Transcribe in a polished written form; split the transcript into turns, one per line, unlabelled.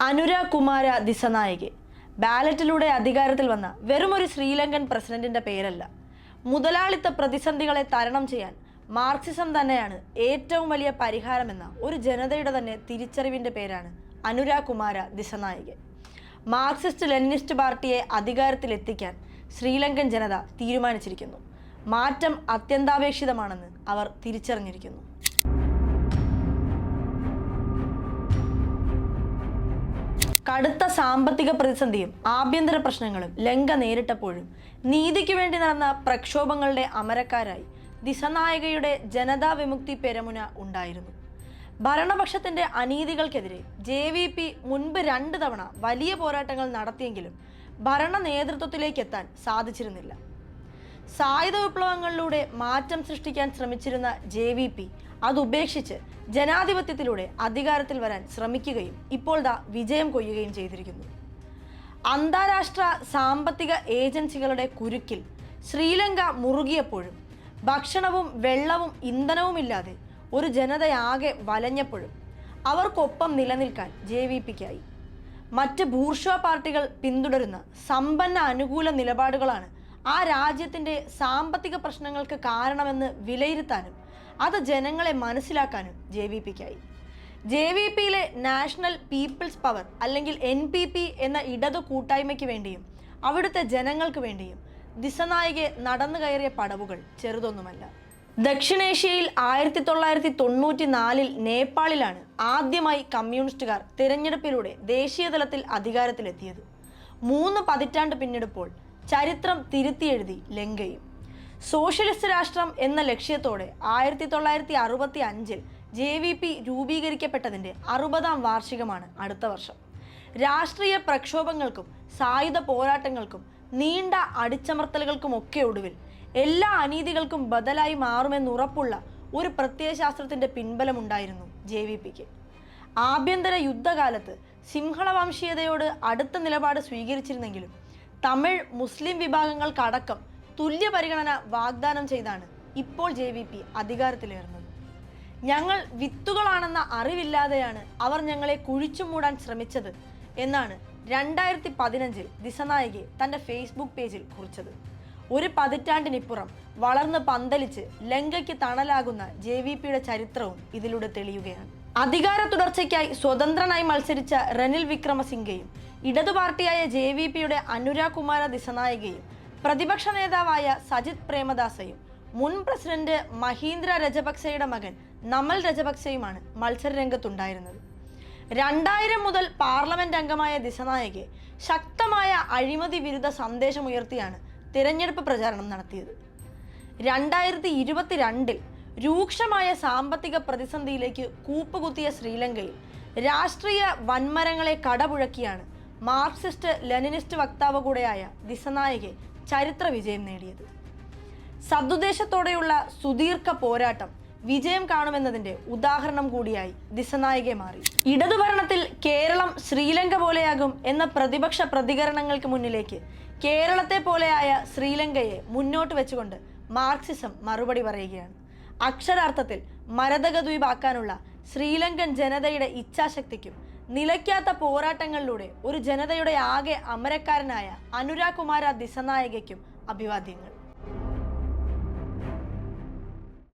അനുര കുമാര ദിസനായകെ ബാലറ്റിലൂടെ അധികാരത്തിൽ വന്ന വെറുമൊരു ശ്രീലങ്കൻ പ്രസിഡന്റിന്റെ പേരല്ല. മുതലാളിത്ത പ്രതിസന്ധികളെ തരണം ചെയ്യാൻ മാർക്സിസം തന്നെയാണ് ഏറ്റവും വലിയ പരിഹാരമെന്ന ഒരു ജനതയുടെ തന്നെ തിരിച്ചറിവിന്റെ പേരാണ് അനുര കുമാര ദിസനായകെ. മാർക്സിസ്റ്റ് ലെനിനിസ്റ്റ് പാർട്ടിയെ അധികാരത്തിലെത്തിക്കാൻ ശ്രീലങ്കൻ ജനത തീരുമാനിച്ചിരിക്കുന്നു. മാറ്റം അത്യന്താപേക്ഷിതമാണെന്ന് അവർ തിരിച്ചറിഞ്ഞിരിക്കുന്നു. കടുത്ത സാമ്പത്തിക പ്രതിസന്ധിയും ആഭ്യന്തര പ്രശ്നങ്ങളും ലങ്ക നേരിട്ടപ്പോഴും നീതിക്ക് വേണ്ടി നടന്ന പ്രക്ഷോഭങ്ങളുടെ അമരക്കാരായി ദിസനായകയുടെ ജനതാ വിമുക്തി പെരമുന ഉണ്ടായിരുന്നു. ഭരണപക്ഷത്തിന്റെ അനീതികൾക്കെതിരെ JVP മുൻപ് 2 തവണ വലിയ പോരാട്ടങ്ങൾ നടത്തിയെങ്കിലും ഭരണ നേതൃത്വത്തിലേക്ക് എത്താൻ സാധിച്ചിരുന്നില്ല. സായുധ വിപ്ലവങ്ങളിലൂടെ മാറ്റം സൃഷ്ടിക്കാൻ ശ്രമിച്ചിരുന്ന JVP അതുപേക്ഷിച്ച് ജനാധിപത്യത്തിലൂടെ അധികാരത്തിൽ വരാൻ ശ്രമിക്കുകയും ഇപ്പോൾ വിജയം കൊയ്യുകയും ചെയ്തിരിക്കുന്നു. അന്താരാഷ്ട്ര സാമ്പത്തിക ഏജൻസികളുടെ കുരുക്കിൽ ശ്രീലങ്ക മുറുകിയപ്പോഴും ഭക്ഷണവും വെള്ളവും ഇന്ധനവുമില്ലാതെ ഒരു ജനതയാകെ വലഞ്ഞപ്പോഴും അവർക്കൊപ്പം നിലനിൽക്കാൻ JVPക്കായി. മറ്റ് ബൂർഷ്വാ പാർട്ടികൾ പിന്തുടരുന്ന സമ്പന്ന അനുകൂല നിലപാടുകളാണ് ആ രാജ്യത്തിൻ്റെ സാമ്പത്തിക പ്രശ്നങ്ങൾക്ക് കാരണമെന്ന് വിലയിരുത്താനും അത് ജനങ്ങളെ മനസ്സിലാക്കാനും JVPക്കായി. JVPയിലെ നാഷണൽ പീപ്പിൾസ് പവർ അല്ലെങ്കിൽ NPP എന്ന ഇടതു കൂട്ടായ്മയ്ക്ക് വേണ്ടിയും അവിടുത്തെ ജനങ്ങൾക്ക് വേണ്ടിയും ദിസനായകെ നടന്നു കയറിയ പടവുകൾ ചെറുതൊന്നുമല്ല. ദക്ഷിണേഷ്യയിൽ 1994 നേപ്പാളിലാണ് ആദ്യമായി കമ്മ്യൂണിസ്റ്റുകാർ തിരഞ്ഞെടുപ്പിലൂടെ ദേശീയതലത്തിൽ അധികാരത്തിലെത്തിയത്. 3 പതിറ്റാണ്ട് പിന്നിടുമ്പോൾ ചരിത്രം തിരുത്തിയെഴുതി ലങ്കയും. സോഷ്യലിസ്റ്റ് രാഷ്ട്രം എന്ന ലക്ഷ്യത്തോടെ 1965 JVP രൂപീകരിക്കപ്പെട്ടതിൻ്റെ 60ാം വാർഷികമാണ് അടുത്ത വർഷം. രാഷ്ട്രീയ പ്രക്ഷോഭങ്ങൾക്കും സായുധ പോരാട്ടങ്ങൾക്കും നീണ്ട അടിച്ചമർത്തലുകൾക്കുമൊക്കെ ഒടുവിൽ എല്ലാ അനീതികൾക്കും ബദലായി മാറുമെന്നുറപ്പുള്ള ഒരു പ്രത്യയശാസ്ത്രത്തിൻ്റെ പിൻബലമുണ്ടായിരുന്നു JVPക്ക്. ആഭ്യന്തര യുദ്ധകാലത്ത് സിംഹള വംശീയതയോട് അടുത്ത നിലപാട് സ്വീകരിച്ചിരുന്നെങ്കിലും തമിഴ് മുസ്ലിം വിഭാഗങ്ങൾക്കടക്കം തുല്യ പരിഗണന വാഗ്ദാനം ചെയ്താണ് ഇപ്പോൾ JVP അധികാരത്തിലേറുന്നത്. ഞങ്ങൾ വിത്തുകളാണെന്ന അറിവില്ലാതെയാണ് അവർ ഞങ്ങളെ കുഴിച്ചു മൂടാൻ ശ്രമിച്ചത് എന്നാണ് 2015 ദിസനായകെ തൻ്റെ ഫേസ്ബുക്ക് പേജിൽ കുറിച്ചത്. ഒരു പതിറ്റാണ്ടിനിപ്പുറം വളർന്ന് പന്തലിച്ച് ലങ്കയ്ക്ക് തണലാകുന്ന JVPയുടെ ചരിത്രവും ഇതിലൂടെ തെളിയുകയാണ്. അധികാര തുടർച്ചയ്ക്കായി സ്വതന്ത്രനായി മത്സരിച്ച റനിൽ വിക്രമസിംഗയും ഇടതു പാർട്ടിയായ JVPയുടെ അനുര കുമാര ദിസനായകയും പ്രതിപക്ഷ നേതാവായ സജിത് പ്രേമദാസയും മുൻ പ്രസിഡന്റ് മഹീന്ദ്ര രജപക്സെയുടെ മകൻ നമൽ രജപക്സെയുമാണ് മത്സരരംഗത്തുണ്ടായിരുന്നത്. 2000 മുതൽ പാർലമെന്റ് അംഗമായ ദിസനായകെ ശക്തമായ അഴിമതി വിരുദ്ധ സന്ദേശമുയർത്തിയാണ് തിരഞ്ഞെടുപ്പ് പ്രചാരണം നടത്തിയത്. 2022 രൂക്ഷമായ സാമ്പത്തിക പ്രതിസന്ധിയിലേക്ക് കൂപ്പുകുത്തിയ ശ്രീലങ്കയിൽ രാഷ്ട്രീയ വൻമരങ്ങളെ കടപുഴക്കിയാണ് മാർക്സിസ്റ്റ് ലെനിനിസ്റ്റ് വക്താവ് കൂടെയായ ദിസനായകെ ചരിത്ര വിജയം നേടിയത്. സദുദ്ദേശത്തോടെയുള്ള സുദീർഘ പോരാട്ടം വിജയം കാണുമെന്നതിൻ്റെ ഉദാഹരണം കൂടിയായി ദിസനായകെ മാറി. ഇടതുഭരണത്തിൽ കേരളം ശ്രീലങ്ക പോലെയാകും എന്ന പ്രതിപക്ഷ പ്രതികരണങ്ങൾക്ക് മുന്നിലേക്ക് കേരളത്തെ പോലെയായ ശ്രീലങ്കയെ മുന്നോട്ട് വെച്ചുകൊണ്ട് മാർക്സിസം മറുപടി പറയുകയാണ്. അക്ഷരാർത്ഥത്തിൽ മരതക ദ്വീപാക്കാനുള്ള ശ്രീലങ്കൻ ജനതയുടെ ഇച്ഛാശക്തിക്കും നിലയ്ക്കാത്ത പോരാട്ടങ്ങളിലൂടെ ഒരു ജനതയുടെ ആകെ അമരക്കാരനായ അനുര കുമാര ദിസനായകയ്ക്കും അഭിവാദ്യങ്ങൾ.